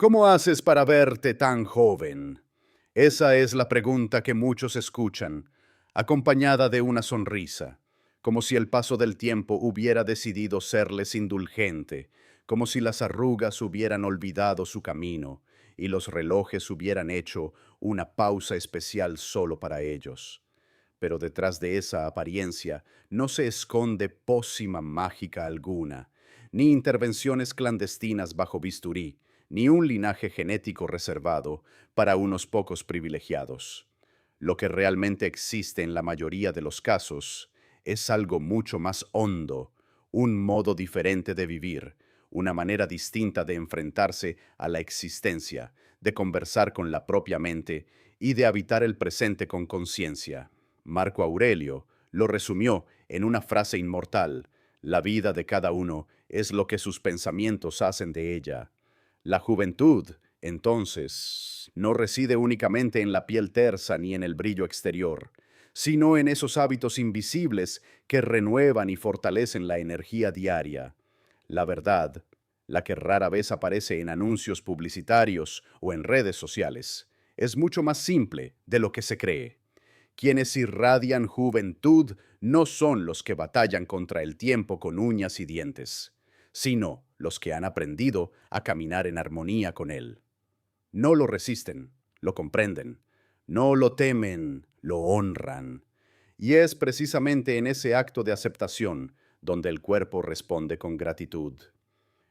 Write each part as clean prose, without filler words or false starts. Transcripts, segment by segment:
¿Cómo haces para verte tan joven? Esa es la pregunta que muchos escuchan, acompañada de una sonrisa, como si el paso del tiempo hubiera decidido serles indulgente, como si las arrugas hubieran olvidado su camino y los relojes hubieran hecho una pausa especial solo para ellos. Pero detrás de esa apariencia no se esconde pócima mágica alguna, ni intervenciones clandestinas bajo bisturí, ni un linaje genético reservado para unos pocos privilegiados. Lo que realmente existe en la mayoría de los casos es algo mucho más hondo, un modo diferente de vivir, una manera distinta de enfrentarse a la existencia, de conversar con la propia mente y de habitar el presente con conciencia. Marco Aurelio lo resumió en una frase inmortal: la vida de cada uno es lo que sus pensamientos hacen de ella. La juventud, entonces, no reside únicamente en la piel tersa ni en el brillo exterior, sino en esos hábitos invisibles que renuevan y fortalecen la energía diaria. La verdad, la que rara vez aparece en anuncios publicitarios o en redes sociales, es mucho más simple de lo que se cree. Quienes irradian juventud no son los que batallan contra el tiempo con uñas y dientes, sino los que han aprendido a caminar en armonía con él. No lo resisten, lo comprenden, no lo temen, lo honran. Y es precisamente en ese acto de aceptación donde el cuerpo responde con gratitud.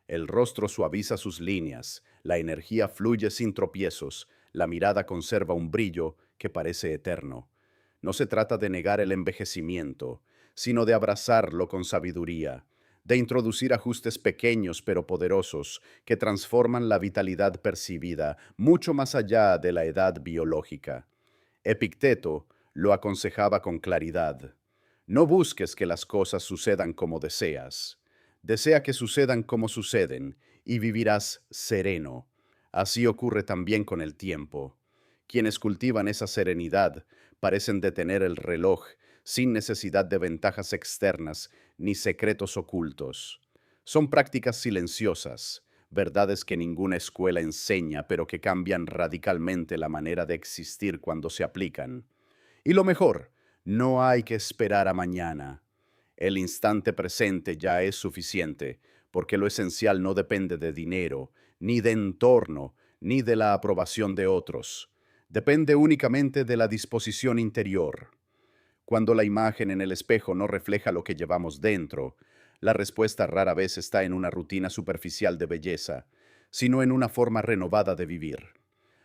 El rostro suaviza sus líneas, la energía fluye sin tropiezos, la mirada conserva un brillo que parece eterno. No se trata de negar el envejecimiento, sino de abrazarlo con sabiduría, de introducir ajustes pequeños pero poderosos que transforman la vitalidad percibida mucho más allá de la edad biológica. Epicteto lo aconsejaba con claridad: no busques que las cosas sucedan como deseas. Desea que sucedan como suceden y vivirás sereno. Así ocurre también con el tiempo. Quienes cultivan esa serenidad parecen detener el reloj sin necesidad de ventajas externas ni secretos ocultos. Son prácticas silenciosas, verdades que ninguna escuela enseña, pero que cambian radicalmente la manera de existir cuando se aplican. Y lo mejor, no hay que esperar a mañana. El instante presente ya es suficiente, porque lo esencial no depende de dinero, ni de entorno, ni de la aprobación de otros. Depende únicamente de la disposición interior. Cuando la imagen en el espejo no refleja lo que llevamos dentro, la respuesta rara vez está en una rutina superficial de belleza, sino en una forma renovada de vivir.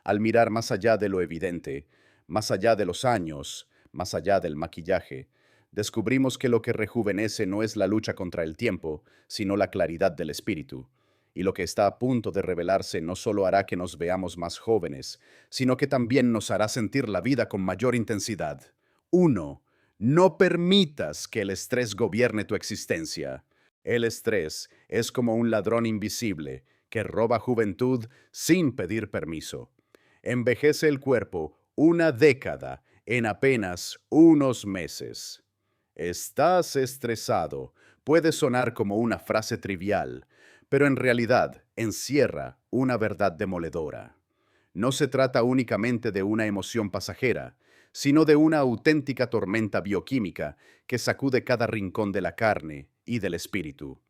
Al mirar más allá de lo evidente, más allá de los años, más allá del maquillaje, descubrimos que lo que rejuvenece no es la lucha contra el tiempo, sino la claridad del espíritu. Y lo que está a punto de revelarse no solo hará que nos veamos más jóvenes, sino que también nos hará sentir la vida con mayor intensidad. 1. No permitas que el estrés gobierne tu existencia. El estrés es como un ladrón invisible que roba juventud sin pedir permiso. Envejece el cuerpo una década en apenas unos meses. Estás estresado puede sonar como una frase trivial, pero en realidad encierra una verdad demoledora. No se trata únicamente de una emoción pasajera, sino de una auténtica tormenta bioquímica que sacude cada rincón de la carne y del espíritu.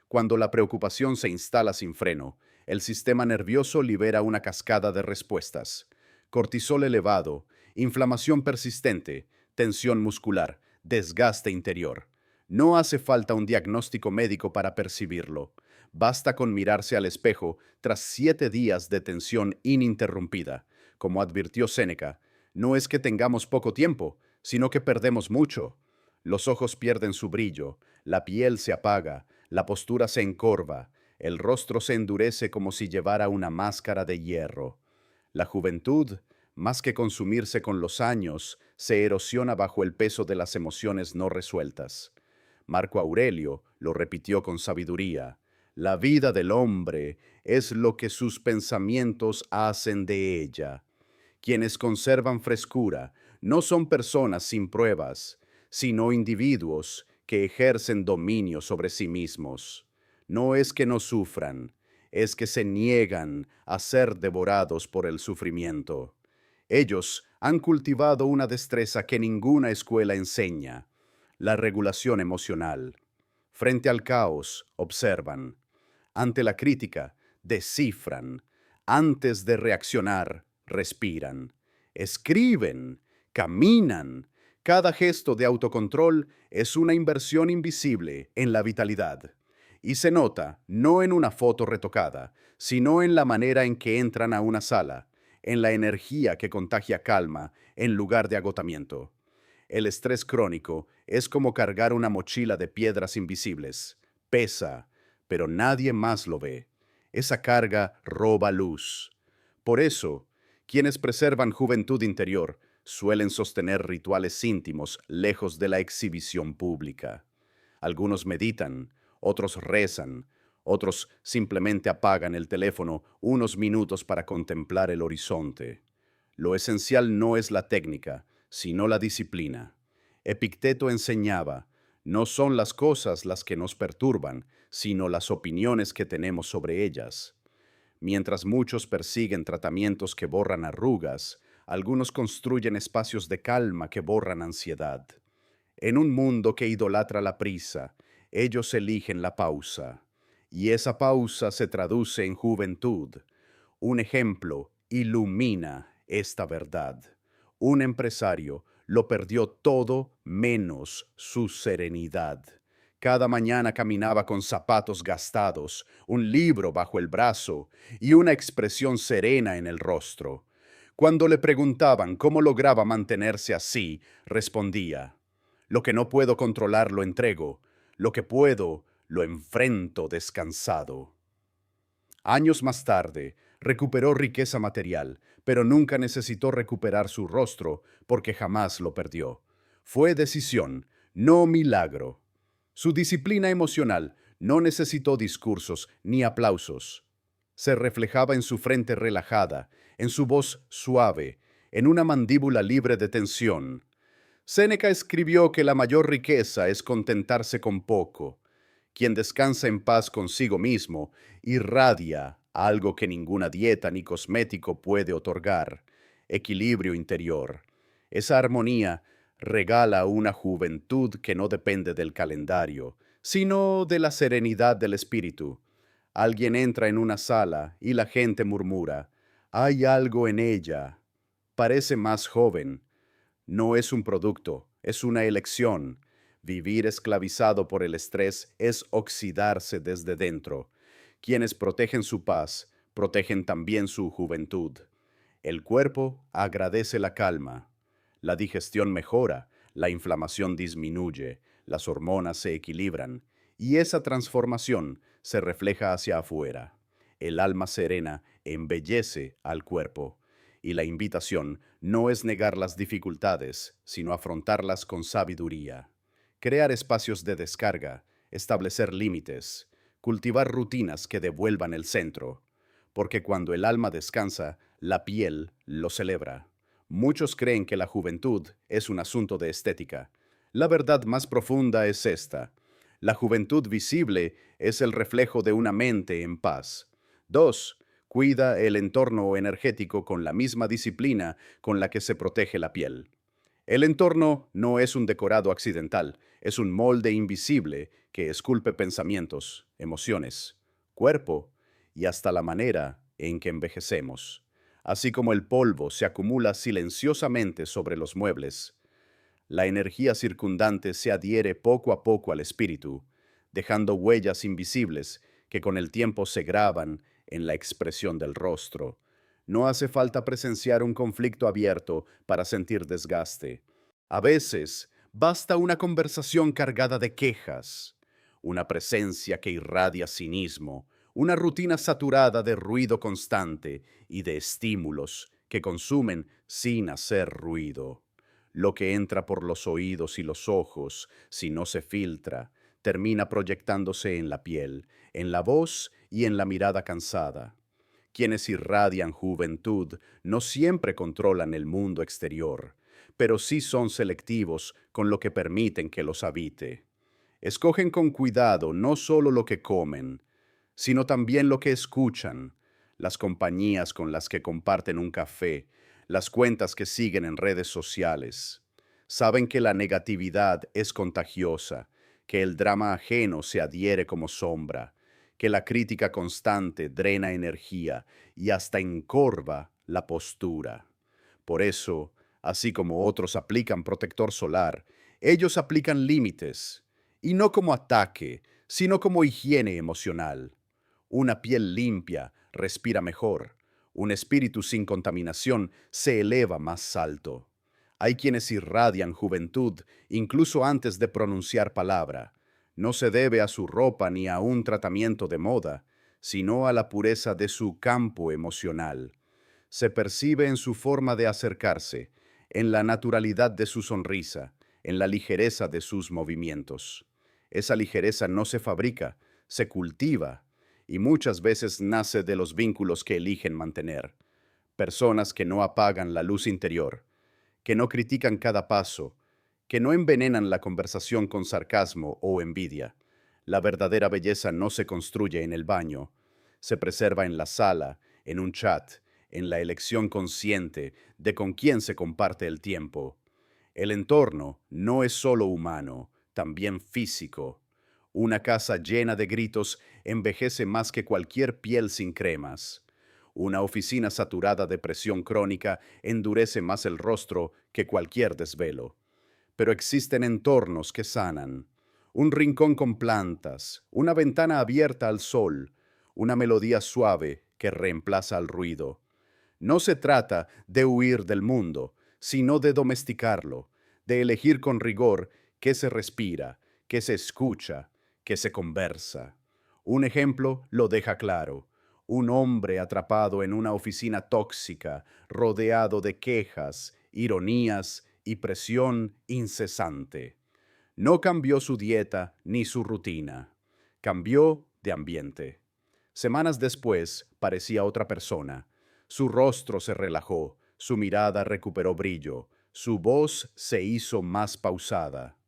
Cuando la preocupación se instala sin freno, el sistema nervioso libera una cascada de respuestas: cortisol elevado, inflamación persistente, tensión muscular, desgaste interior. No hace falta un diagnóstico médico para percibirlo. Basta con mirarse al espejo tras 7 días de tensión ininterrumpida. Como advirtió Séneca, no es que tengamos poco tiempo, sino que perdemos mucho. Los ojos pierden su brillo, la piel se apaga, la postura se encorva, el rostro se endurece como si llevara una máscara de hierro. La juventud, más que consumirse con los años, se erosiona bajo el peso de las emociones no resueltas. Marco Aurelio lo repitió con sabiduría: la vida del hombre es lo que sus pensamientos hacen de ella. Quienes conservan frescura no son personas sin pruebas, sino individuos que ejercen dominio sobre sí mismos. No es que no sufran, es que se niegan a ser devorados por el sufrimiento. Ellos han cultivado una destreza que ninguna escuela enseña: la regulación emocional. Frente al caos, observan. Ante la crítica, descifran. Antes de reaccionar, respiran. Escriben, caminan. Cada gesto de autocontrol es una inversión invisible en la vitalidad. Y se nota no en una foto retocada, sino en la manera en que entran a una sala, en la energía que contagia calma en lugar de agotamiento. El estrés crónico es como cargar una mochila de piedras invisibles. Pesa, pero nadie más lo ve. Esa carga roba luz. Por eso, quienes preservan juventud interior suelen sostener rituales íntimos lejos de la exhibición pública. Algunos meditan, otros rezan, otros simplemente apagan el teléfono unos minutos para contemplar el horizonte. Lo esencial no es la técnica, sino la disciplina. Epicteto enseñaba: no son las cosas las que nos perturban, sino las opiniones que tenemos sobre ellas. Mientras muchos persiguen tratamientos que borran arrugas, algunos construyen espacios de calma que borran ansiedad. En un mundo que idolatra la prisa, ellos eligen la pausa, y esa pausa se traduce en juventud. Un ejemplo ilumina esta verdad. Un empresario lo perdió todo menos su serenidad. Cada mañana caminaba con zapatos gastados, un libro bajo el brazo y una expresión serena en el rostro. Cuando le preguntaban cómo lograba mantenerse así, respondía: lo que no puedo controlar lo entrego, lo que puedo lo enfrento descansado. Años más tarde, recuperó riqueza material, pero nunca necesitó recuperar su rostro porque jamás lo perdió. Fue decisión, no milagro. Su disciplina emocional no necesitó discursos ni aplausos. Se reflejaba en su frente relajada, en su voz suave, en una mandíbula libre de tensión. Séneca escribió que la mayor riqueza es contentarse con poco. Quien descansa en paz consigo mismo irradia algo que ninguna dieta ni cosmético puede otorgar: equilibrio interior. Esa armonía regala una juventud que no depende del calendario, sino de la serenidad del espíritu. Alguien entra en una sala y la gente murmura: hay algo en ella. Parece más joven. No es un producto, es una elección. Vivir esclavizado por el estrés es oxidarse desde dentro. Quienes protegen su paz, protegen también su juventud. El cuerpo agradece la calma. La digestión mejora, la inflamación disminuye, las hormonas se equilibran, y esa transformación se refleja hacia afuera. El alma serena embellece al cuerpo, y la invitación no es negar las dificultades, sino afrontarlas con sabiduría. Crear espacios de descarga, establecer límites, cultivar rutinas que devuelvan el centro, porque cuando el alma descansa, la piel lo celebra. Muchos creen que la juventud es un asunto de estética. La verdad más profunda es esta: la juventud visible es el reflejo de una mente en paz. 2. Cuida el entorno energético con la misma disciplina con la que se protege la piel. El entorno no es un decorado accidental, es un molde invisible que esculpe pensamientos, emociones, cuerpo y hasta la manera en que envejecemos. Así como el polvo se acumula silenciosamente sobre los muebles, la energía circundante se adhiere poco a poco al espíritu, dejando huellas invisibles que con el tiempo se graban en la expresión del rostro. No hace falta presenciar un conflicto abierto para sentir desgaste. A veces basta una conversación cargada de quejas, una presencia que irradia cinismo, una rutina saturada de ruido constante y de estímulos que consumen sin hacer ruido. Lo que entra por los oídos y los ojos, si no se filtra, termina proyectándose en la piel, en la voz y en la mirada cansada. Quienes irradian juventud no siempre controlan el mundo exterior, pero sí son selectivos con lo que permiten que los habite. Escogen con cuidado no solo lo que comen, sino también lo que escuchan, las compañías con las que comparten un café, las cuentas que siguen en redes sociales. Saben que la negatividad es contagiosa, que el drama ajeno se adhiere como sombra, que la crítica constante drena energía y hasta encorva la postura. Por eso, así como otros aplican protector solar, ellos aplican límites, y no como ataque, sino como higiene emocional. Una piel limpia respira mejor. Un espíritu sin contaminación se eleva más alto. Hay quienes irradian juventud incluso antes de pronunciar palabra. No se debe a su ropa ni a un tratamiento de moda, sino a la pureza de su campo emocional. Se percibe en su forma de acercarse, en la naturalidad de su sonrisa, en la ligereza de sus movimientos. Esa ligereza no se fabrica, se cultiva, y muchas veces nace de los vínculos que eligen mantener. Personas que no apagan la luz interior, que no critican cada paso, que no envenenan la conversación con sarcasmo o envidia. La verdadera belleza no se construye en el baño, se preserva en la sala, en un chat, en la elección consciente de con quién se comparte el tiempo. El entorno no es solo humano, también físico. Una casa llena de gritos envejece más que cualquier piel sin cremas. Una oficina saturada de presión crónica endurece más el rostro que cualquier desvelo. Pero existen entornos que sanan. Un rincón con plantas, una ventana abierta al sol, una melodía suave que reemplaza al ruido. No se trata de huir del mundo, sino de domesticarlo, de elegir con rigor qué se respira, qué se escucha, qué se conversa. Un ejemplo lo deja claro. Un hombre atrapado en una oficina tóxica, rodeado de quejas, ironías y presión incesante. No cambió su dieta ni su rutina. Cambió de ambiente. Semanas después parecía otra persona. Su rostro se relajó, su mirada recuperó brillo, su voz se hizo más pausada.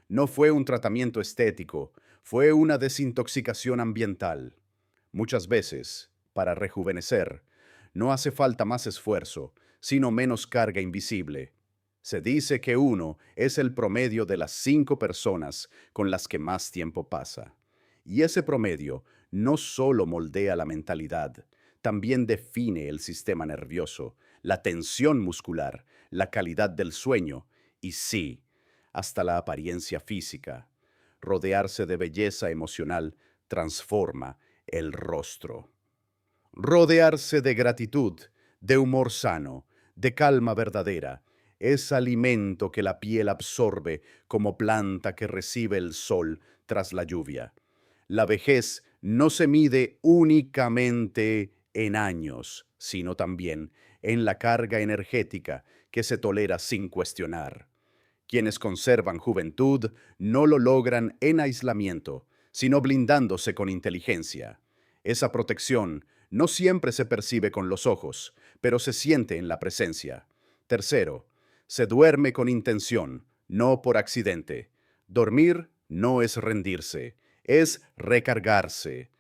No fue un tratamiento estético, fue una desintoxicación ambiental. Muchas veces, para rejuvenecer, no hace falta más esfuerzo, sino menos carga invisible. Se dice que uno es el promedio de las 5 personas con las que más tiempo pasa. Y ese promedio no solo moldea la mentalidad, también define el sistema nervioso, la tensión muscular, la calidad del sueño y sí, hasta la apariencia física. Rodearse de belleza emocional transforma el rostro. Rodearse de gratitud, de humor sano, de calma verdadera, es alimento que la piel absorbe como planta que recibe el sol tras la lluvia. La vejez no se mide únicamente en años, sino también en la carga energética que se tolera sin cuestionar. Quienes conservan juventud no lo logran en aislamiento, sino blindándose con inteligencia. Esa protección no siempre se percibe con los ojos, pero se siente en la presencia. Tercero, se duerme con intención, no por accidente. Dormir no es rendirse, es recargarse.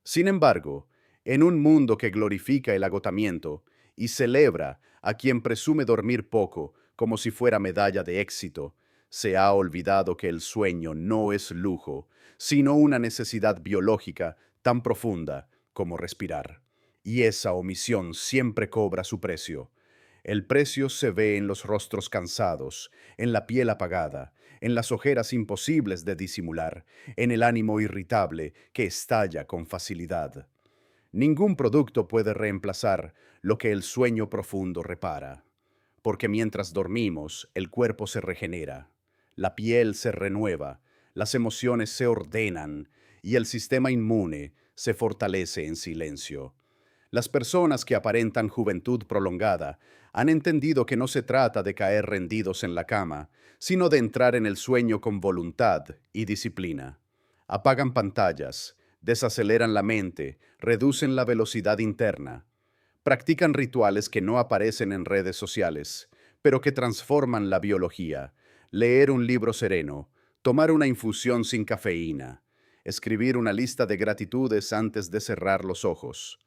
Sin embargo, en un mundo que glorifica el agotamiento y celebra a quien presume dormir poco como si fuera medalla de éxito, se ha olvidado que el sueño no es lujo, sino una necesidad biológica tan profunda como respirar. Y esa omisión siempre cobra su precio. El precio se ve en los rostros cansados, en la piel apagada, en las ojeras imposibles de disimular, en el ánimo irritable que estalla con facilidad. Ningún producto puede reemplazar lo que el sueño profundo repara, porque mientras dormimos, el cuerpo se regenera, la piel se renueva, las emociones se ordenan y el sistema inmune se fortalece en silencio. Las personas que aparentan juventud prolongada han entendido que no se trata de caer rendidos en la cama, sino de entrar en el sueño con voluntad y disciplina. Apagan pantallas, desaceleran la mente, reducen la velocidad interna. Practican rituales que no aparecen en redes sociales, pero que transforman la biología. Leer un libro sereno, tomar una infusión sin cafeína. escribir una lista de gratitudes antes de cerrar los ojos.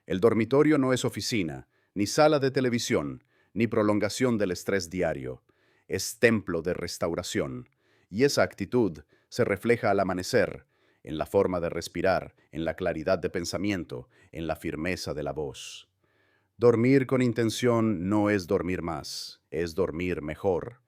El dormitorio no es oficina, ni sala de televisión, ni prolongación del estrés diario. Es templo de restauración. Y esa actitud se refleja al amanecer, en la forma de respirar, en la claridad de pensamiento, en la firmeza de la voz. Dormir con intención no es dormir más, es dormir mejor.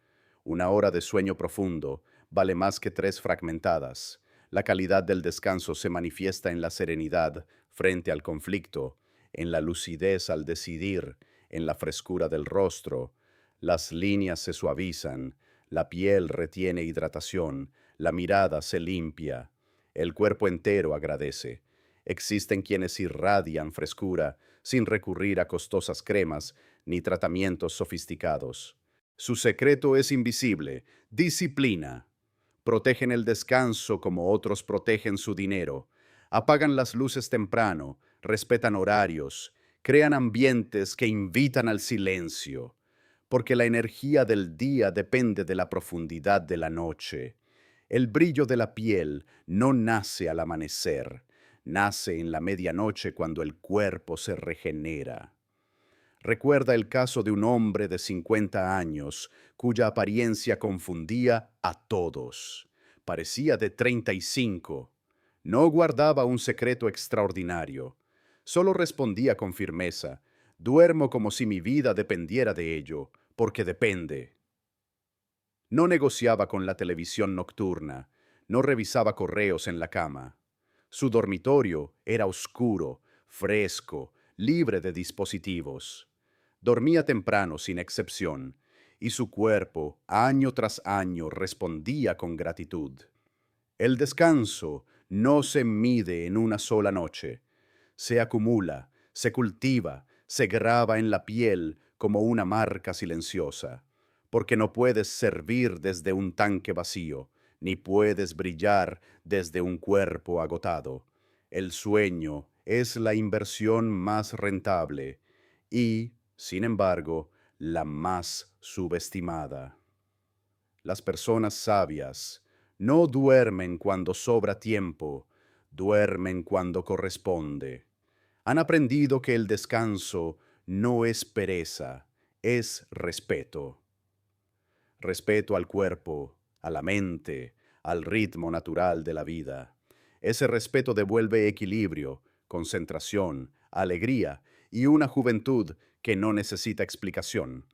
Una hora de sueño profundo vale más que 3 fragmentadas. La calidad del descanso se manifiesta en la serenidad frente al conflicto, en la lucidez al decidir, en la frescura del rostro. Las líneas se suavizan, la piel retiene hidratación, la mirada se limpia, el cuerpo entero agradece. Existen quienes irradian frescura sin recurrir a costosas cremas ni tratamientos sofisticados. Su secreto es invisible: disciplina. Protegen el descanso como otros protegen su dinero. Apagan las luces temprano, respetan horarios, crean ambientes que invitan al silencio, porque la energía del día depende de la profundidad de la noche. El brillo de la piel no nace al amanecer, nace en la medianoche cuando el cuerpo se regenera. Recuerda el caso de un hombre de 50 años cuya apariencia confundía a todos. Parecía de 35. No guardaba un secreto extraordinario. Solo respondía con firmeza: duermo como si mi vida dependiera de ello, porque depende. No negociaba con la televisión nocturna, no revisaba correos en la cama. Su dormitorio era oscuro, fresco, libre de dispositivos. Dormía temprano sin excepción, y su cuerpo, año tras año, respondía con gratitud. El descanso no se mide en una sola noche. Se acumula, se cultiva, se graba en la piel como una marca silenciosa, porque no puedes servir desde un tanque vacío, ni puedes brillar desde un cuerpo agotado. El sueño es la inversión más rentable y, sin embargo, la más subestimada. Las personas sabias no duermen cuando sobra tiempo, duermen cuando corresponde. Han aprendido que el descanso no es pereza, es respeto. Respeto al cuerpo, a la mente, al ritmo natural de la vida. Ese respeto devuelve equilibrio, concentración, alegría y una juventud que no necesita explicación.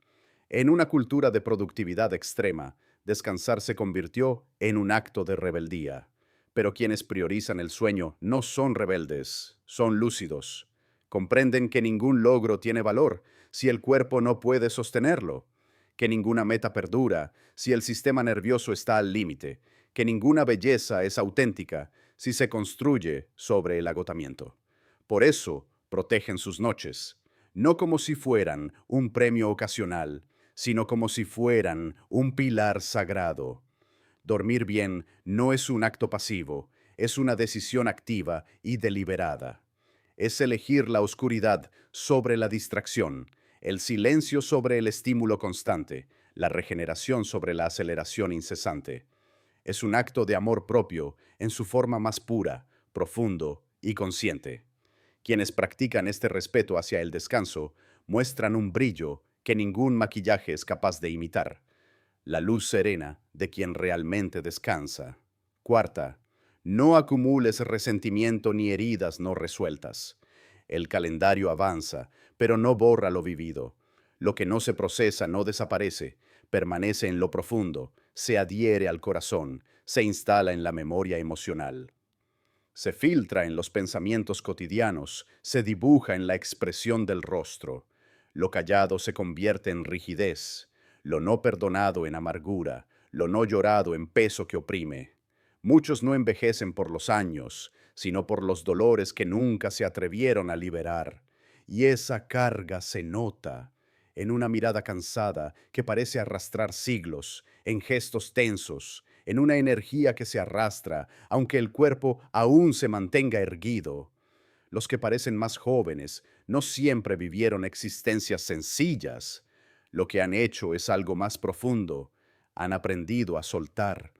En una cultura de productividad extrema, descansar se convirtió en un acto de rebeldía. Pero quienes priorizan el sueño no son rebeldes, son lúcidos. Comprenden que ningún logro tiene valor si el cuerpo no puede sostenerlo, que ninguna meta perdura si el sistema nervioso está al límite, que ninguna belleza es auténtica si se construye sobre el agotamiento. Por eso protegen sus noches, no como si fueran un premio ocasional, sino como si fueran un pilar sagrado. Dormir bien no es un acto pasivo, es una decisión activa y deliberada. Es elegir la oscuridad sobre la distracción, el silencio sobre el estímulo constante, la regeneración sobre la aceleración incesante. Es un acto de amor propio en su forma más pura, profundo y consciente. Quienes practican este respeto hacia el descanso muestran un brillo que ningún maquillaje es capaz de imitar, la luz serena de quien realmente descansa. Cuarta, no acumules resentimiento ni heridas no resueltas. El calendario avanza, pero no borra lo vivido. Lo que no se procesa no desaparece, permanece en lo profundo, se adhiere al corazón, se instala en la memoria emocional. Se filtra en los pensamientos cotidianos, se dibuja en la expresión del rostro. Lo callado se convierte en rigidez, lo no perdonado en amargura, lo no llorado en peso que oprime. Muchos no envejecen por los años, sino por los dolores que nunca se atrevieron a liberar. Y esa carga se nota en una mirada cansada que parece arrastrar siglos, en gestos tensos, en una energía que se arrastra, aunque el cuerpo aún se mantenga erguido. Los que parecen más jóvenes no siempre vivieron existencias sencillas. Lo que han hecho es algo más profundo. Han aprendido a soltar.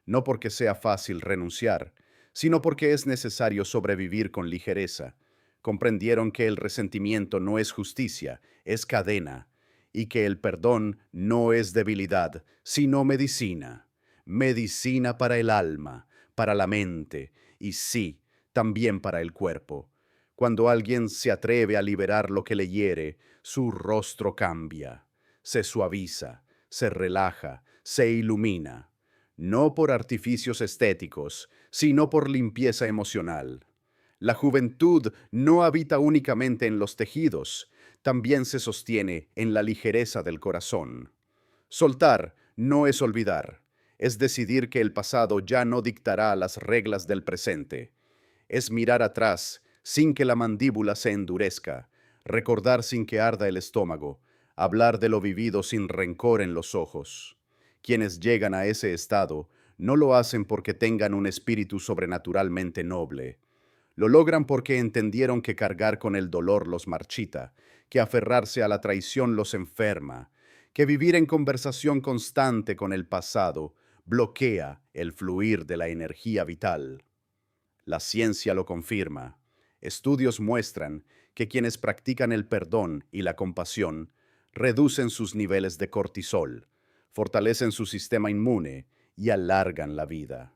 No porque sea fácil renunciar, sino porque es necesario sobrevivir con ligereza. Comprendieron que el resentimiento no es justicia, es cadena, y que el perdón no es debilidad, sino medicina. Medicina para el alma, para la mente, y sí, también para el cuerpo. Cuando alguien se atreve a liberar lo que le hiere, su rostro cambia, se suaviza, se relaja, se ilumina, no por artificios estéticos, sino por limpieza emocional. La juventud no habita únicamente en los tejidos, también se sostiene en la ligereza del corazón. Soltar no es olvidar, es decidir que el pasado ya no dictará las reglas del presente. Es mirar atrás sin que la mandíbula se endurezca, recordar sin que arda el estómago, hablar de lo vivido sin rencor en los ojos. Quienes llegan a ese estado no lo hacen porque tengan un espíritu sobrenaturalmente noble. Lo logran porque entendieron que cargar con el dolor los marchita, que aferrarse a la traición los enferma, que vivir en conversación constante con el pasado bloquea el fluir de la energía vital. La ciencia lo confirma. Estudios muestran que quienes practican el perdón y la compasión reducen sus niveles de cortisol, fortalecen su sistema inmune y alargan la vida.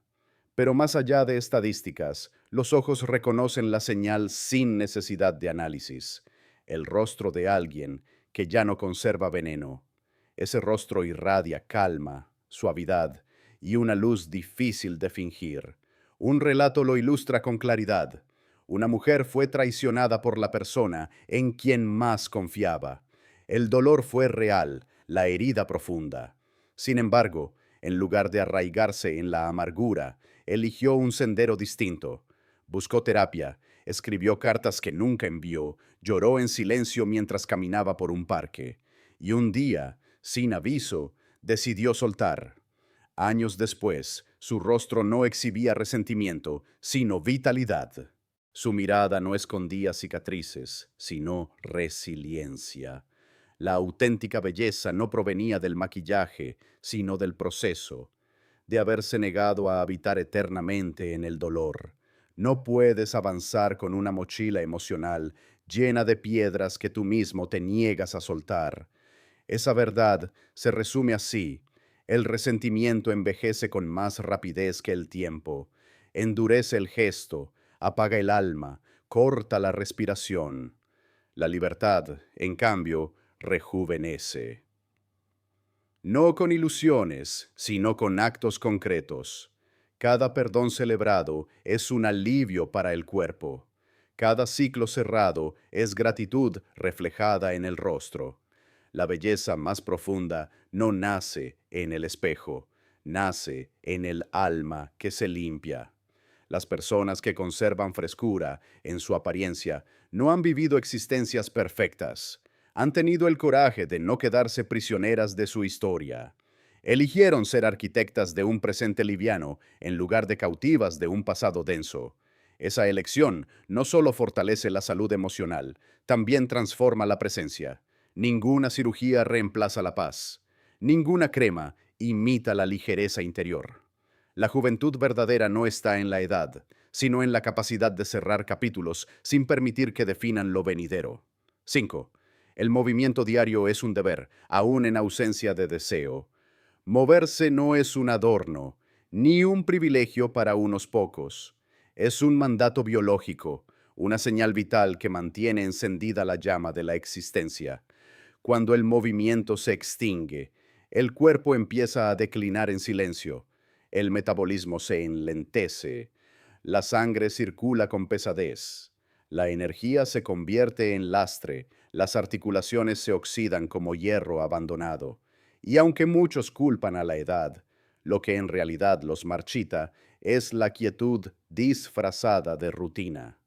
Pero más allá de estadísticas, los ojos reconocen la señal sin necesidad de análisis. El rostro de alguien que ya no conserva veneno. Ese rostro irradia calma, suavidad y una luz difícil de fingir. Un relato lo ilustra con claridad. Una mujer fue traicionada por la persona en quien más confiaba. El dolor fue real, la herida profunda. Sin embargo, en lugar de arraigarse en la amargura, eligió un sendero distinto. Buscó terapia, escribió cartas que nunca envió, lloró en silencio mientras caminaba por un parque. Y un día, sin aviso, decidió soltar. Años después, su rostro no exhibía resentimiento, sino vitalidad. Su mirada no escondía cicatrices, sino resiliencia. La auténtica belleza no provenía del maquillaje, sino del proceso, de haberse negado a habitar eternamente en el dolor. No puedes avanzar con una mochila emocional llena de piedras que tú mismo te niegas a soltar. Esa verdad se resume así: el resentimiento envejece con más rapidez que el tiempo, endurece el gesto, apaga el alma, corta la respiración. La libertad, en cambio, rejuvenece. No con ilusiones, sino con actos concretos. Cada perdón celebrado es un alivio para el cuerpo. Cada ciclo cerrado es gratitud reflejada en el rostro. La belleza más profunda no nace en el espejo, nace en el alma que se limpia. Las personas que conservan frescura en su apariencia no han vivido existencias perfectas. Han tenido el coraje de no quedarse prisioneras de su historia. Eligieron ser arquitectas de un presente liviano en lugar de cautivas de un pasado denso. Esa elección no solo fortalece la salud emocional, también transforma la presencia. Ninguna cirugía reemplaza la paz. Ninguna crema imita la ligereza interior. La juventud verdadera no está en la edad, sino en la capacidad de cerrar capítulos sin permitir que definan lo venidero. 5. El movimiento diario es un deber, aún en ausencia de deseo. Moverse no es un adorno, ni un privilegio para unos pocos. Es un mandato biológico, una señal vital que mantiene encendida la llama de la existencia. Cuando el movimiento se extingue, el cuerpo empieza a declinar en silencio. El metabolismo se enlentece. La sangre circula con pesadez. La energía se convierte en lastre. Las articulaciones se oxidan como hierro abandonado. Y aunque muchos culpan a la edad, lo que en realidad los marchita es la quietud disfrazada de rutina.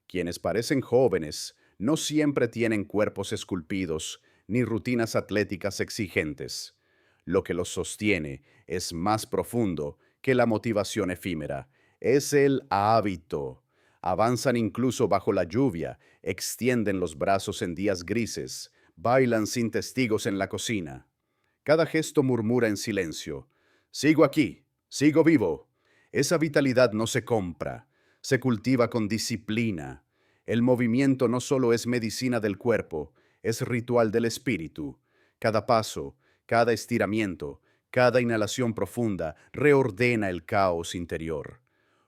Quienes parecen jóvenes no siempre tienen cuerpos esculpidos ni rutinas atléticas exigentes. Lo que los sostiene es más profundo que la motivación efímera. Es el hábito. Avanzan incluso bajo la lluvia, extienden los brazos en días grises, bailan sin testigos en la cocina. Cada gesto murmura en silencio: sigo aquí, sigo vivo. Esa vitalidad no se compra, se cultiva con disciplina. El movimiento no solo es medicina del cuerpo, es ritual del espíritu. Cada paso, cada estiramiento, cada inhalación profunda reordena el caos interior.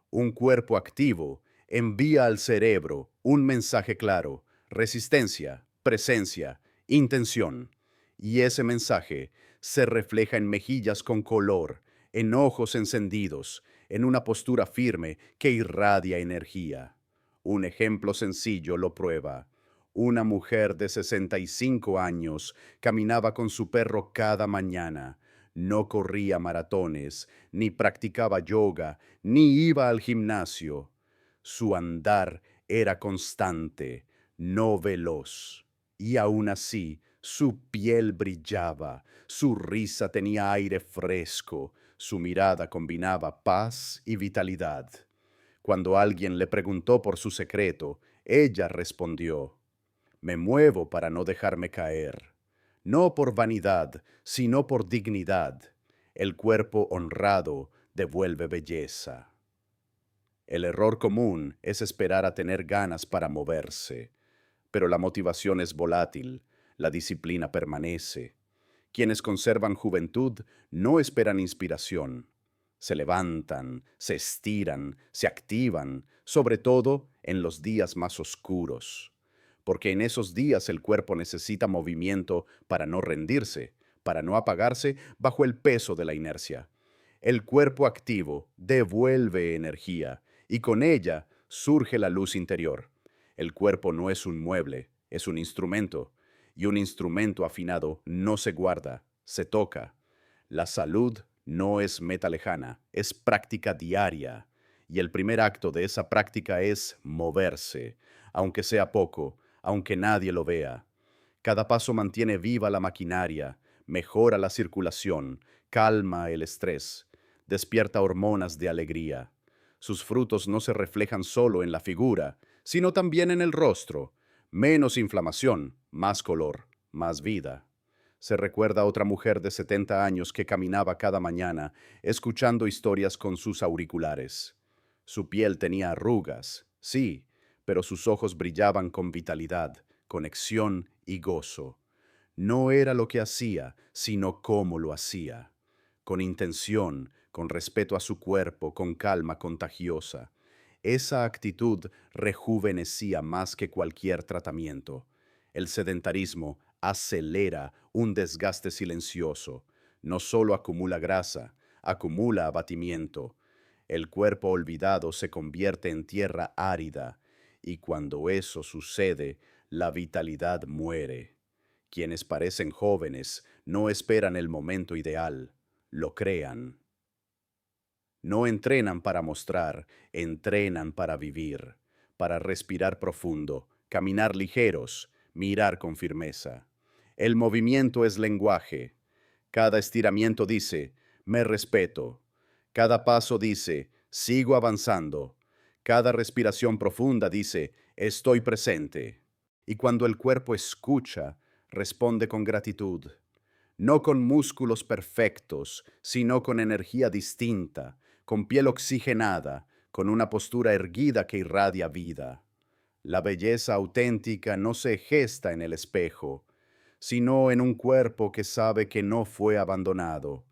Un cuerpo activo envía al cerebro un mensaje claro: resistencia, presencia, intención. Y ese mensaje se refleja en mejillas con color, en ojos encendidos, en una postura firme que irradia energía. Un ejemplo sencillo lo prueba. Una mujer de 65 años caminaba con su perro cada mañana. No corría maratones, ni practicaba yoga, ni iba al gimnasio. Su andar era constante, no veloz. Y aún así, su piel brillaba, su risa tenía aire fresco, su mirada combinaba paz y vitalidad. Cuando alguien le preguntó por su secreto, ella respondió: me muevo para no dejarme caer. No por vanidad, sino por dignidad. El cuerpo honrado devuelve belleza. El error común es esperar a tener ganas para moverse, pero la motivación es volátil, la disciplina permanece. Quienes conservan juventud no esperan inspiración. Se levantan, se estiran, se activan, sobre todo en los días más oscuros, porque en esos días el cuerpo necesita movimiento para no rendirse, para no apagarse bajo el peso de la inercia. El cuerpo activo devuelve energía y con ella surge la luz interior. El cuerpo no es un mueble, es un instrumento, y un instrumento afinado no se guarda, se toca. La salud no es meta lejana, es práctica diaria, y el primer acto de esa práctica es moverse, aunque sea poco, aunque nadie lo vea. Cada paso mantiene viva la maquinaria, mejora la circulación, calma el estrés, despierta hormonas de alegría. Sus frutos no se reflejan solo en la figura, sino también en el rostro. Menos inflamación, más color, más vida. Se recuerda a otra mujer de 70 años que caminaba cada mañana, escuchando historias con sus auriculares. Su piel tenía arrugas, sí, pero sus ojos brillaban con vitalidad, conexión y gozo. No era lo que hacía, sino cómo lo hacía. Con intención, con respeto a su cuerpo, con calma contagiosa. Esa actitud rejuvenecía más que cualquier tratamiento. El sedentarismo acelera un desgaste silencioso. No solo acumula grasa, acumula abatimiento. El cuerpo olvidado se convierte en tierra árida, y cuando eso sucede, la vitalidad muere. Quienes parecen jóvenes no esperan el momento ideal, lo crean. No entrenan para mostrar, entrenan para vivir, para respirar profundo, caminar ligeros, mirar con firmeza. El movimiento es lenguaje. Cada estiramiento dice: me respeto. Cada paso dice: sigo avanzando. Cada respiración profunda dice: estoy presente. Y cuando el cuerpo escucha, responde con gratitud. No con músculos perfectos, sino con energía distinta, con piel oxigenada, con una postura erguida que irradia vida. La belleza auténtica no se gesta en el espejo, sino en un cuerpo que sabe que no fue abandonado.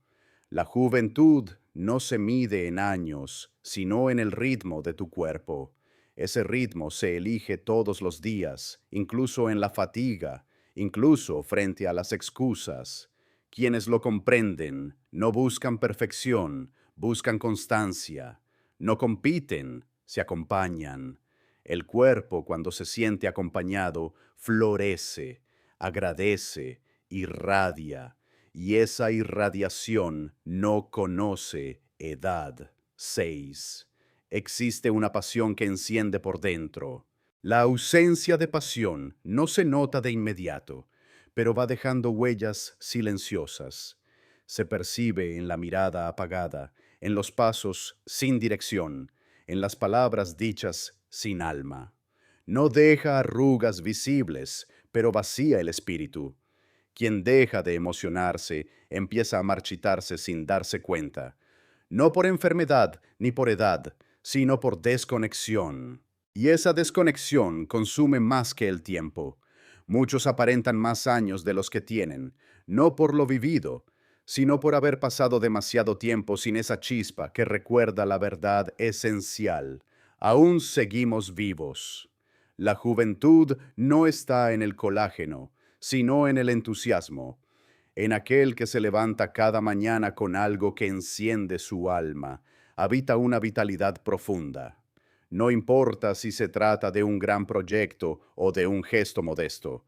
La juventud no se mide en años, sino en el ritmo de tu cuerpo. Ese ritmo se elige todos los días, incluso en la fatiga, incluso frente a las excusas. Quienes lo comprenden no buscan perfección, buscan constancia. No compiten, se acompañan. El cuerpo, cuando se siente acompañado, florece, agradece, irradia, y esa irradiación no conoce edad. 6. Existe una pasión que enciende por dentro. La ausencia de pasión no se nota de inmediato, pero va dejando huellas silenciosas. Se percibe en la mirada apagada, en los pasos sin dirección, en las palabras dichas sin alma. No deja arrugas visibles, pero vacía el espíritu. Quien deja de emocionarse empieza a marchitarse sin darse cuenta. no por enfermedad ni por edad, sino por desconexión. Y esa desconexión consume más que el tiempo. Muchos aparentan más años de los que tienen, no por lo vivido, sino por haber pasado demasiado tiempo sin esa chispa que recuerda la verdad esencial. Aún seguimos vivos. La juventud no está en el colágeno, sino en el entusiasmo, en aquel que se levanta cada mañana con algo que enciende su alma. Habita una vitalidad profunda. No importa si se trata de un gran proyecto o de un gesto modesto.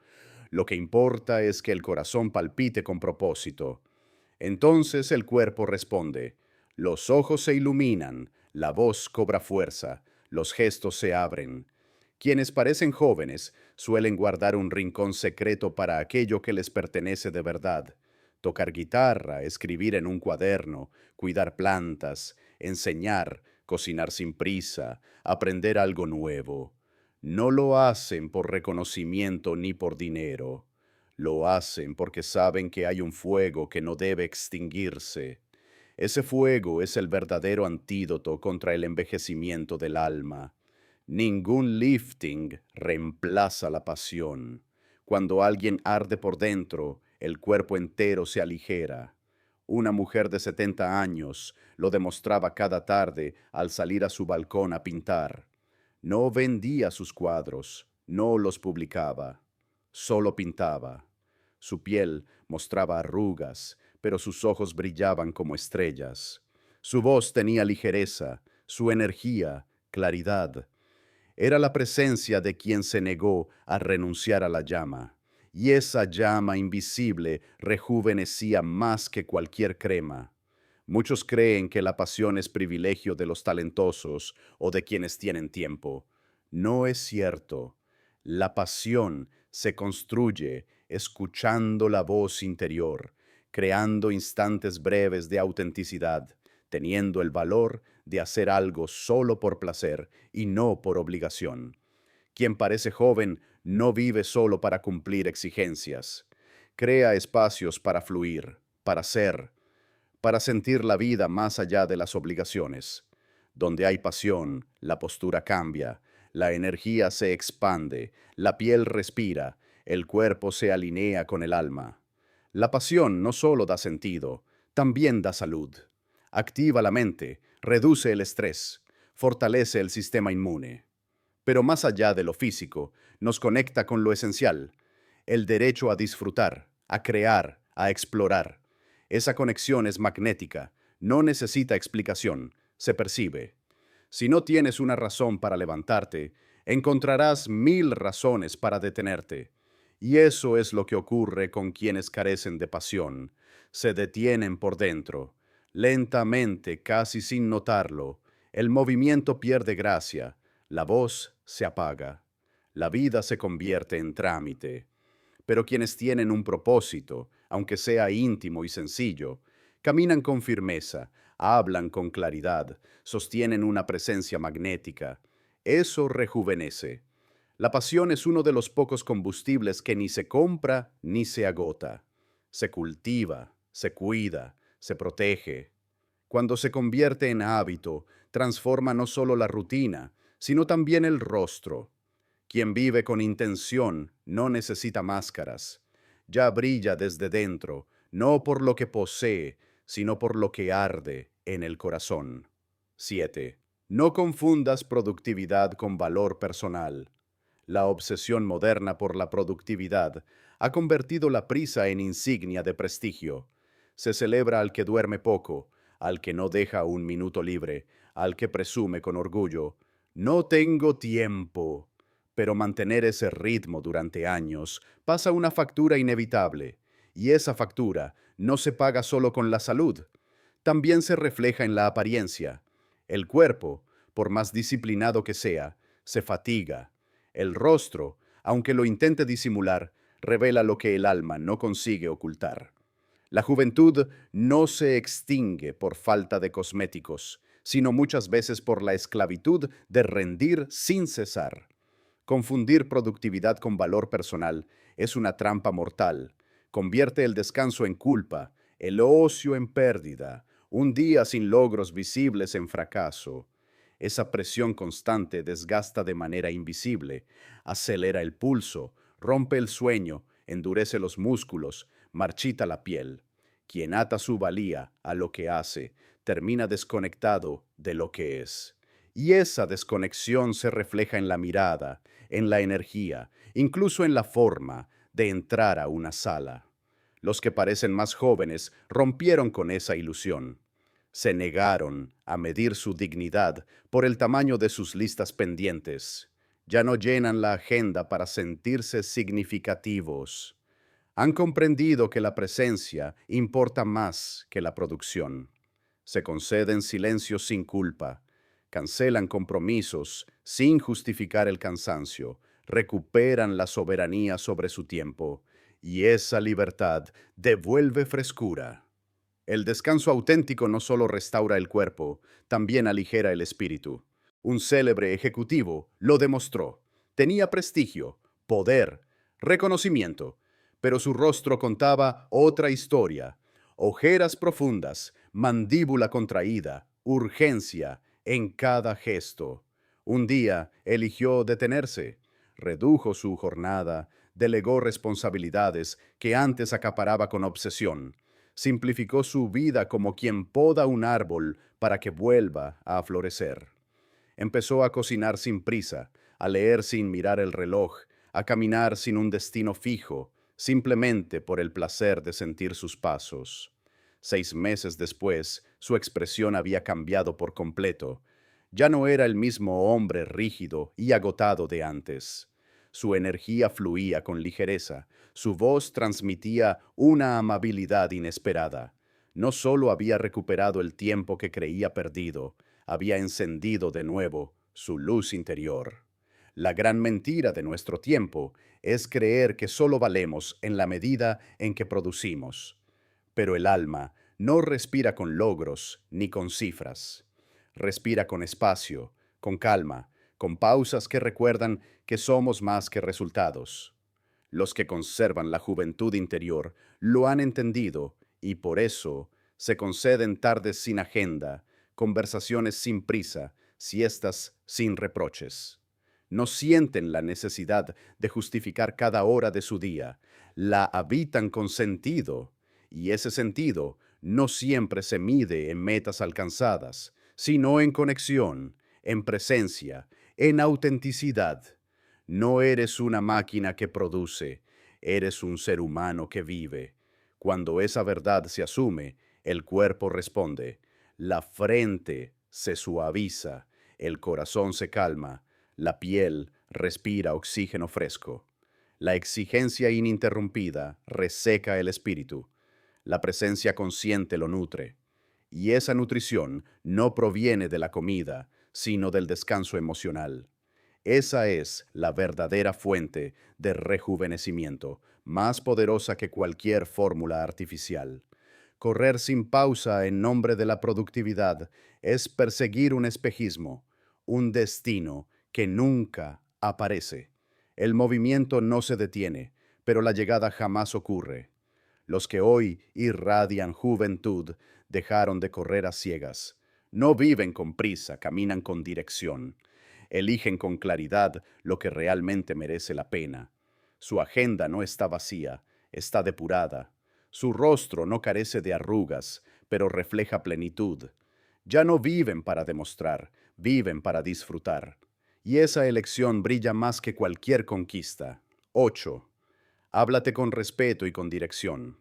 Lo que importa es que el corazón palpite con propósito. Entonces el cuerpo responde. Los ojos se iluminan, la voz cobra fuerza, los gestos se abren. Quienes parecen jóvenes suelen guardar un rincón secreto para aquello que les pertenece de verdad. Tocar guitarra, escribir en un cuaderno, cuidar plantas, enseñar, cocinar sin prisa, aprender algo nuevo. No lo hacen por reconocimiento ni por dinero. Lo hacen porque saben que hay un fuego que no debe extinguirse. Ese fuego es el verdadero antídoto contra el envejecimiento del alma. Ningún lifting reemplaza la pasión. Cuando alguien arde por dentro, el cuerpo entero se aligera. Una mujer de 70 años lo demostraba cada tarde al salir a su balcón a pintar. No vendía sus cuadros, no los publicaba, solo pintaba. Su piel mostraba arrugas, pero sus ojos brillaban como estrellas. Su voz tenía ligereza, su energía, claridad. Era la presencia de quien se negó a renunciar a la llama, y esa llama invisible rejuvenecía más que cualquier crema. Muchos creen que la pasión es privilegio de los talentosos o de quienes tienen tiempo. No es cierto. La pasión se construye escuchando la voz interior, creando instantes breves de autenticidad, teniendo el valor de hacer algo solo por placer y no por obligación. Quien parece joven no vive solo para cumplir exigencias. Crea espacios para fluir, para ser, para sentir la vida más allá de las obligaciones. Donde hay pasión, la postura cambia, la energía se expande, la piel respira, el cuerpo se alinea con el alma. La pasión no solo da sentido, también da salud. Activa la mente, reduce el estrés, fortalece el sistema inmune. Pero más allá de lo físico, nos conecta con lo esencial, el derecho a disfrutar, a crear, a explorar. Esa conexión es magnética, no necesita explicación, se percibe. Si no tienes una razón para levantarte, encontrarás 1000 razones para detenerte. Y eso es lo que ocurre con quienes carecen de pasión. Se detienen por dentro. Lentamente, casi sin notarlo, el movimiento pierde gracia, la voz se apaga, la vida se convierte en trámite. Pero quienes tienen un propósito, aunque sea íntimo y sencillo, caminan con firmeza, hablan con claridad, sostienen una presencia magnética. Eso rejuvenece. La pasión es uno de los pocos combustibles que ni se compra ni se agota. Se cultiva, se cuida, se protege. Cuando se convierte en hábito, transforma no solo la rutina, sino también el rostro. Quien vive con intención no necesita máscaras. Ya brilla desde dentro, no por lo que posee, sino por lo que arde en el corazón. 7. No confundas productividad con valor personal. La obsesión moderna por la productividad ha convertido la prisa en insignia de prestigio. Se celebra al que duerme poco, al que no deja un minuto libre, al que presume con orgullo: no tengo tiempo. Pero mantener ese ritmo durante años pasa una factura inevitable, y esa factura no se paga solo con la salud, también se refleja en la apariencia. El cuerpo, por más disciplinado que sea, se fatiga. El rostro, aunque lo intente disimular, revela lo que el alma no consigue ocultar. La juventud no se extingue por falta de cosméticos, sino muchas veces por la esclavitud de rendir sin cesar. Confundir productividad con valor personal es una trampa mortal. Convierte el descanso en culpa, el ocio en pérdida, Un día sin logros visibles en fracaso. Esa presión constante desgasta de manera invisible, acelera el pulso, rompe el sueño, endurece los músculos, marchita la piel. Quien ata su valía a lo que hace, termina desconectado de lo que es. Y esa desconexión se refleja en la mirada, en la energía, incluso en la forma de entrar a una sala. Los que parecen más jóvenes rompieron con esa ilusión. Se negaron a medir su dignidad por el tamaño de sus listas pendientes. Ya no llenan la agenda para sentirse significativos. Han comprendido que la presencia importa más que la producción. Se conceden silencios sin culpa, cancelan compromisos sin justificar el cansancio, recuperan la soberanía sobre su tiempo, y esa libertad devuelve frescura. El descanso auténtico no solo restaura el cuerpo, también aligera el espíritu. Un célebre ejecutivo lo demostró. Tenía prestigio, poder, reconocimiento, pero su rostro contaba otra historia. Ojeras profundas, mandíbula contraída, urgencia en cada gesto. Un día eligió detenerse, redujo su jornada, delegó responsabilidades que antes acaparaba con obsesión, simplificó su vida como quien poda un árbol para que vuelva a florecer. Empezó a cocinar sin prisa, a leer sin mirar el reloj, a caminar sin un destino fijo, simplemente por el placer de sentir sus pasos. 6 meses después, su expresión había cambiado por completo. Ya no era el mismo hombre rígido y agotado de antes. Su energía fluía con ligereza, su voz transmitía una amabilidad inesperada. No solo había recuperado el tiempo que creía perdido, había encendido de nuevo su luz interior. La gran mentira de nuestro tiempo es creer que solo valemos en la medida en que producimos. Pero el alma no respira con logros ni con cifras. Respira con espacio, con calma, con pausas que recuerdan que somos más que resultados. Los que conservan la juventud interior lo han entendido y por eso se conceden tardes sin agenda, conversaciones sin prisa, siestas sin reproches. No sienten la necesidad de justificar cada hora de su día, la habitan con sentido, y ese sentido no siempre se mide en metas alcanzadas, sino en conexión, en presencia, en autenticidad. No eres una máquina que produce, eres un ser humano que vive. Cuando esa verdad se asume, el cuerpo responde, la frente se suaviza, el corazón se calma, la piel respira oxígeno fresco. La exigencia ininterrumpida reseca el espíritu. La presencia consciente lo nutre. Y esa nutrición no proviene de la comida, sino del descanso emocional. Esa es la verdadera fuente de rejuvenecimiento, más poderosa que cualquier fórmula artificial. Correr sin pausa en nombre de la productividad es perseguir un espejismo, un destino que nunca aparece. El movimiento no se detiene, pero la llegada jamás ocurre. Los que hoy irradian juventud dejaron de correr a ciegas. No viven con prisa, caminan con dirección. Eligen con claridad lo que realmente merece la pena. Su agenda no está vacía, está depurada. Su rostro no carece de arrugas, pero refleja plenitud. Ya no viven para demostrar, viven para disfrutar. Y esa elección brilla más que cualquier conquista. 8. Háblate con respeto y con dirección.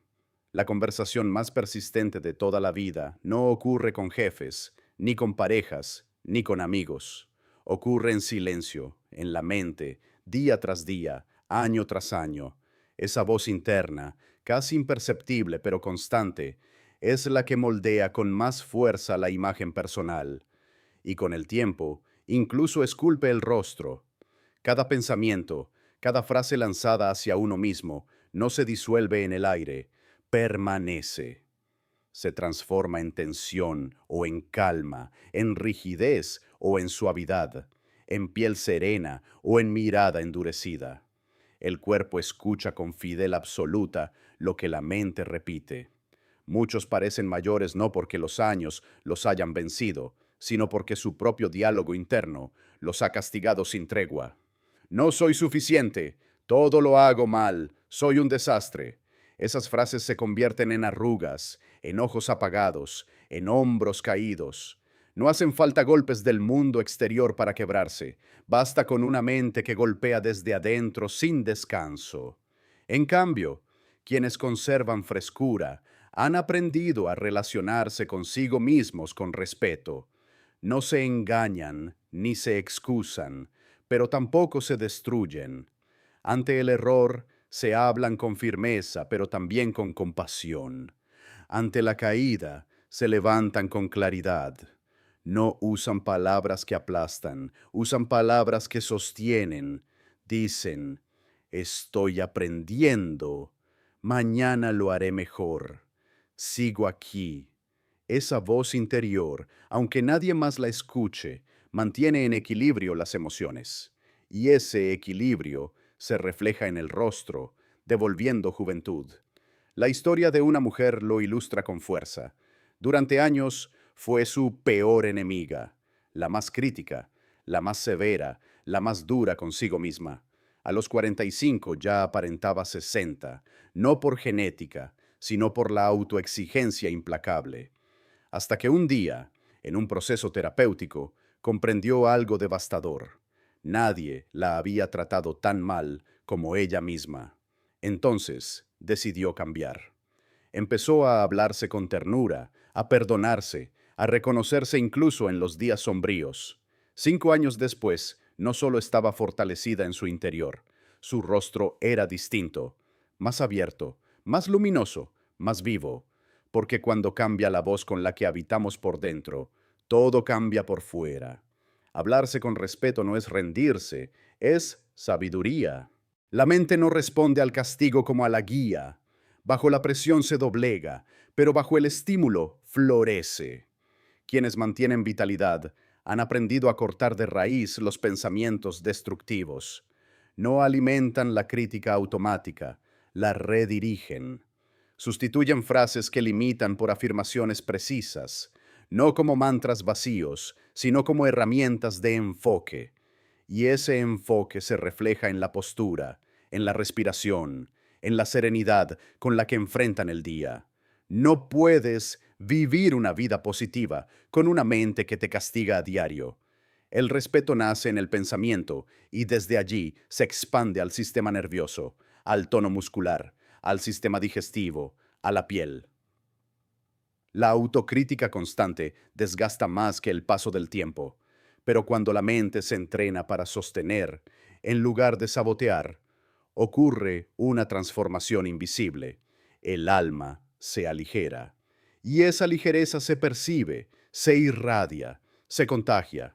La conversación más persistente de toda la vida no ocurre con jefes, ni con parejas, ni con amigos. Ocurre en silencio, en la mente, día tras día, año tras año. Esa voz interna, casi imperceptible pero constante, es la que moldea con más fuerza la imagen personal. Y con el tiempo, incluso esculpe el rostro. Cada pensamiento, cada frase lanzada hacia uno mismo, no se disuelve en el aire, permanece. Se transforma en tensión o en calma, en rigidez o en suavidad, en piel serena o en mirada endurecida. El cuerpo escucha con fidel absoluta lo que la mente repite. Muchos parecen mayores no porque los años los hayan vencido, sino porque su propio diálogo interno los ha castigado sin tregua. No soy suficiente, todo lo hago mal, soy un desastre. Esas frases se convierten en arrugas, en ojos apagados, en hombros caídos. No hacen falta golpes del mundo exterior para quebrarse, basta con una mente que golpea desde adentro sin descanso. En cambio, quienes conservan frescura han aprendido a relacionarse consigo mismos con respeto. No se engañan ni se excusan, pero tampoco se destruyen. Ante el error, se hablan con firmeza, pero también con compasión. Ante la caída, se levantan con claridad. No usan palabras que aplastan, usan palabras que sostienen. Dicen, estoy aprendiendo, mañana lo haré mejor. Sigo aquí. Esa voz interior, aunque nadie más la escuche, mantiene en equilibrio las emociones. Y ese equilibrio se refleja en el rostro, devolviendo juventud. La historia de una mujer lo ilustra con fuerza. Durante años fue su peor enemiga, la más crítica, la más severa, la más dura consigo misma. A los 45 ya aparentaba 60, no por genética, sino por la autoexigencia implacable. Hasta que un día, en un proceso terapéutico, comprendió algo devastador. Nadie la había tratado tan mal como ella misma. Entonces decidió cambiar. Empezó a hablarse con ternura, a perdonarse, a reconocerse incluso en los días sombríos. 5 años después, no solo estaba fortalecida en su interior, su rostro era distinto, más abierto, más luminoso, más vivo, porque cuando cambia la voz con la que habitamos por dentro, todo cambia por fuera. Hablarse con respeto no es rendirse, es sabiduría. La mente no responde al castigo como a la guía. Bajo la presión se doblega, pero bajo el estímulo florece. Quienes mantienen vitalidad han aprendido a cortar de raíz los pensamientos destructivos. No alimentan la crítica automática, la redirigen. Sustituyen frases que limitan por afirmaciones precisas, no como mantras vacíos, sino como herramientas de enfoque. Y ese enfoque se refleja en la postura, en la respiración, en la serenidad con la que enfrentan el día. No puedes vivir una vida positiva con una mente que te castiga a diario. El respeto nace en el pensamiento y desde allí se expande al sistema nervioso, al tono muscular, al sistema digestivo, a la piel. La autocrítica constante desgasta más que el paso del tiempo, pero cuando la mente se entrena para sostener, en lugar de sabotear, ocurre una transformación invisible. El alma se aligera. Y esa ligereza se percibe, se irradia, se contagia.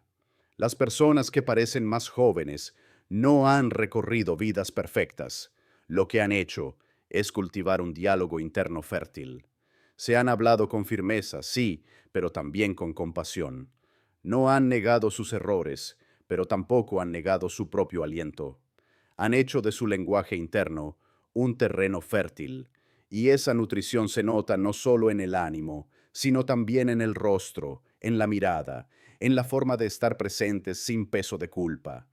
Las personas que parecen más jóvenes no han recorrido vidas perfectas. Lo que han hecho es cultivar un diálogo interno fértil. Se han hablado con firmeza, sí, pero también con compasión. No han negado sus errores, pero tampoco han negado su propio aliento. Han hecho de su lenguaje interno un terreno fértil, y esa nutrición se nota no solo en el ánimo, sino también en el rostro, en la mirada, en la forma de estar presentes sin peso de culpa.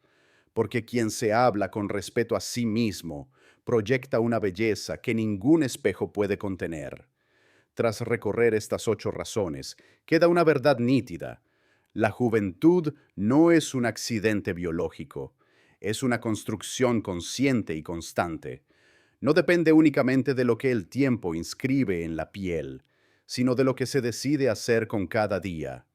Porque quien se habla con respeto a sí mismo proyecta una belleza que ningún espejo puede contener. Tras recorrer estas 8 razones, queda una verdad nítida. La juventud no es un accidente biológico, es una construcción consciente y constante. No depende únicamente de lo que el tiempo inscribe en la piel, sino de lo que se decide hacer con cada día.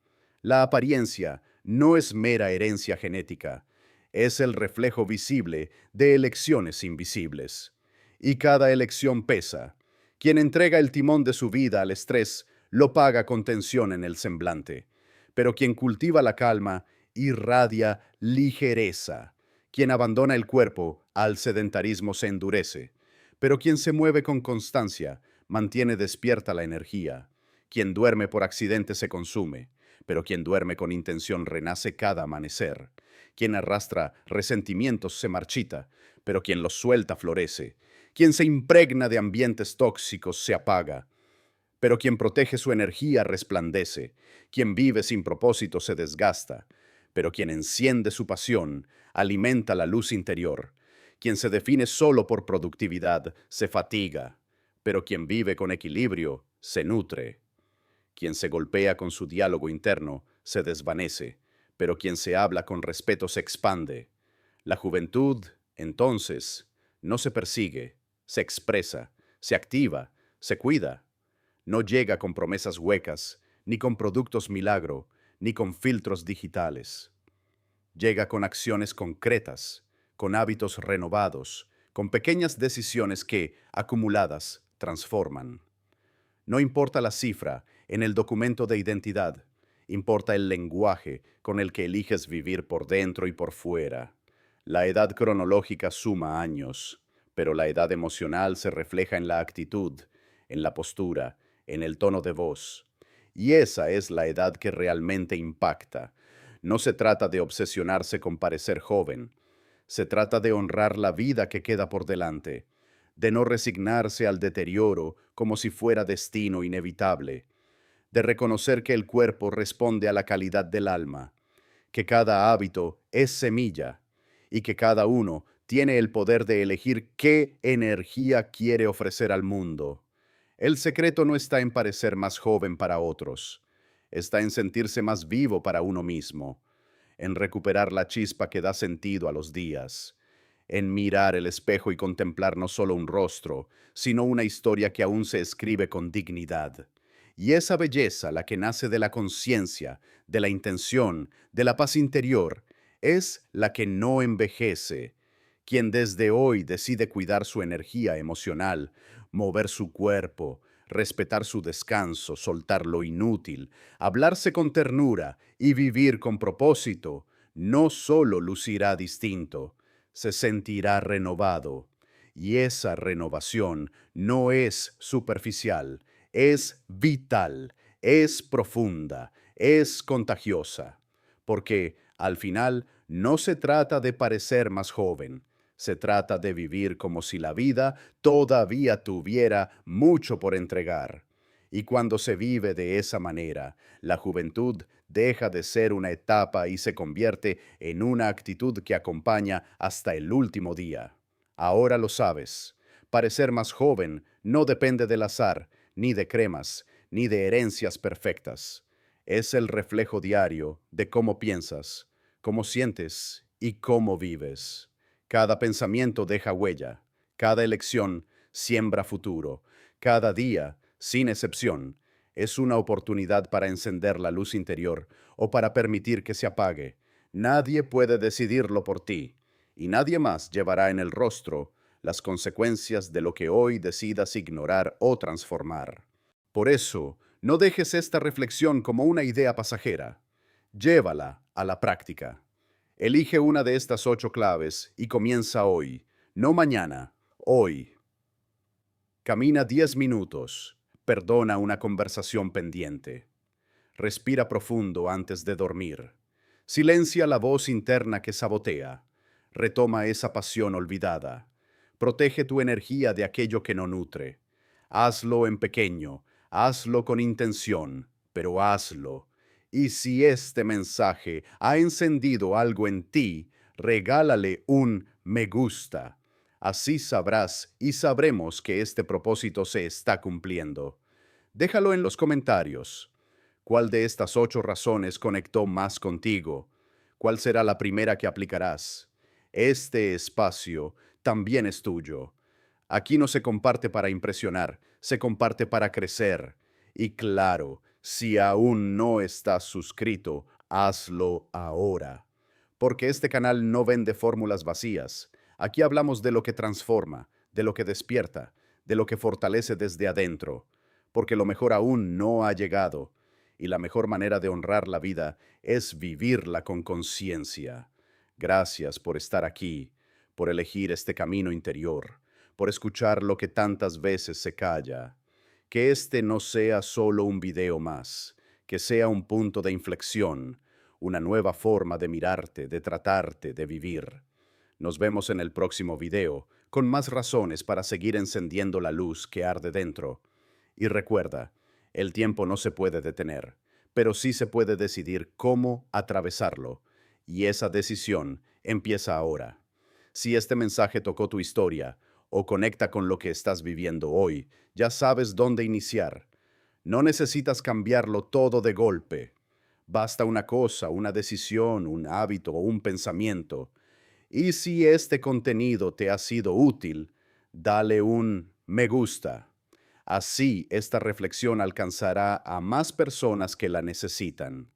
La apariencia no es mera herencia genética, es el reflejo visible de elecciones invisibles. Y cada elección pesa. Quien entrega el timón de su vida al estrés lo paga con tensión en el semblante. Pero quien cultiva la calma irradia ligereza. Quien abandona el cuerpo al sedentarismo se endurece. Pero quien se mueve con constancia mantiene despierta la energía. Quien duerme por accidente se consume, pero quien duerme con intención renace cada amanecer. Quien arrastra resentimientos se marchita, pero quien los suelta florece. Quien se impregna de ambientes tóxicos se apaga, Pero quien protege su energía resplandece, quien vive sin propósito se desgasta, pero quien enciende su pasión alimenta la luz interior. Quien se define solo por productividad se fatiga, pero quien vive con equilibrio se nutre. Quien se golpea con su diálogo interno se desvanece, pero quien se habla con respeto se expande. La juventud, entonces, no se persigue, se expresa, se activa, se cuida. No llega con promesas huecas, ni con productos milagro, ni con filtros digitales. Llega con acciones concretas, con hábitos renovados, con pequeñas decisiones que, acumuladas, transforman. No importa la cifra en el documento de identidad, importa el lenguaje con el que eliges vivir por dentro y por fuera. La edad cronológica suma años, pero la edad emocional se refleja en la actitud, en la postura, en el tono de voz. Y esa es la edad que realmente impacta. No se trata de obsesionarse con parecer joven, se trata de honrar la vida que queda por delante, de no resignarse al deterioro como si fuera destino inevitable, de reconocer que el cuerpo responde a la calidad del alma, que cada hábito es semilla y que cada uno tiene el poder de elegir qué energía quiere ofrecer al mundo. El secreto no está en parecer más joven para otros, está en sentirse más vivo para uno mismo, en recuperar la chispa que da sentido a los días, en mirar el espejo y contemplar no solo un rostro, sino una historia que aún se escribe con dignidad. Y esa belleza, la que nace de la conciencia, de la intención, de la paz interior, es la que no envejece. Quien desde hoy decide cuidar su energía emocional, mover su cuerpo, respetar su descanso, soltar lo inútil, hablarse con ternura y vivir con propósito, no solo lucirá distinto, se sentirá renovado. Y esa renovación no es superficial, es vital, es profunda, es contagiosa. Porque al final no se trata de parecer más joven, se trata de vivir como si la vida todavía tuviera mucho por entregar. Y cuando se vive de esa manera, la juventud deja de ser una etapa y se convierte en una actitud que acompaña hasta el último día. Ahora lo sabes. Parecer más joven no depende del azar, ni de cremas, ni de herencias perfectas. Es el reflejo diario de cómo piensas, cómo sientes y cómo vives. Cada pensamiento deja huella, cada elección siembra futuro, cada día, sin excepción, es una oportunidad para encender la luz interior o para permitir que se apague. Nadie puede decidirlo por ti, y nadie más llevará en el rostro las consecuencias de lo que hoy decidas ignorar o transformar. Por eso, no dejes esta reflexión como una idea pasajera. Llévala a la práctica. Elige una de estas 8 claves y comienza hoy, no mañana, hoy. Camina 10 minutos. Perdona una conversación pendiente. Respira profundo antes de dormir. Silencia la voz interna que sabotea. Retoma esa pasión olvidada. Protege tu energía de aquello que no nutre. Hazlo en pequeño, hazlo con intención, pero hazlo. Y si este mensaje ha encendido algo en ti, regálale un me gusta. Así sabrás y sabremos que este propósito se está cumpliendo. Déjalo en los comentarios. ¿Cuál de estas 8 razones conectó más contigo? ¿Cuál será la primera que aplicarás? Este espacio también es tuyo. Aquí no se comparte para impresionar, se comparte para crecer. Y claro, si aún no estás suscrito, hazlo ahora. Porque este canal no vende fórmulas vacías. Aquí hablamos de lo que transforma, de lo que despierta, de lo que fortalece desde adentro. Porque lo mejor aún no ha llegado. Y la mejor manera de honrar la vida es vivirla con conciencia. Gracias por estar aquí, por elegir este camino interior, por escuchar lo que tantas veces se calla. Que este no sea solo un video más, que sea un punto de inflexión, una nueva forma de mirarte, de tratarte, de vivir. Nos vemos en el próximo video, con más razones para seguir encendiendo la luz que arde dentro. Y recuerda, El tiempo no se puede detener, pero sí se puede decidir cómo atravesarlo, y esa decisión empieza ahora. Si este mensaje tocó tu historia o conecta con lo que estás viviendo hoy, ya sabes dónde iniciar. No necesitas cambiarlo todo de golpe. Basta una cosa, una decisión, un hábito o un pensamiento. Y si este contenido te ha sido útil, dale un me gusta. Así, esta reflexión alcanzará a más personas que la necesitan.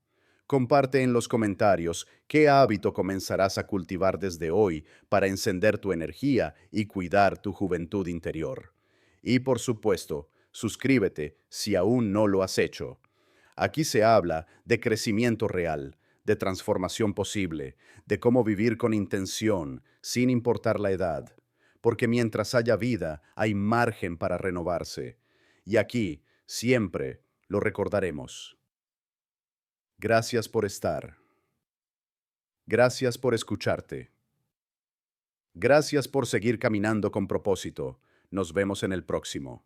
Comparte en los comentarios qué hábito comenzarás a cultivar desde hoy para encender tu energía y cuidar tu juventud interior. Y por supuesto, suscríbete si aún no lo has hecho. Aquí se habla de crecimiento real, de transformación posible, de cómo vivir con intención, sin importar la edad. Porque mientras haya vida, hay margen para renovarse. Y aquí, siempre, lo recordaremos. Gracias por estar. Gracias por escucharte. Gracias por seguir caminando con propósito. Nos vemos en el próximo.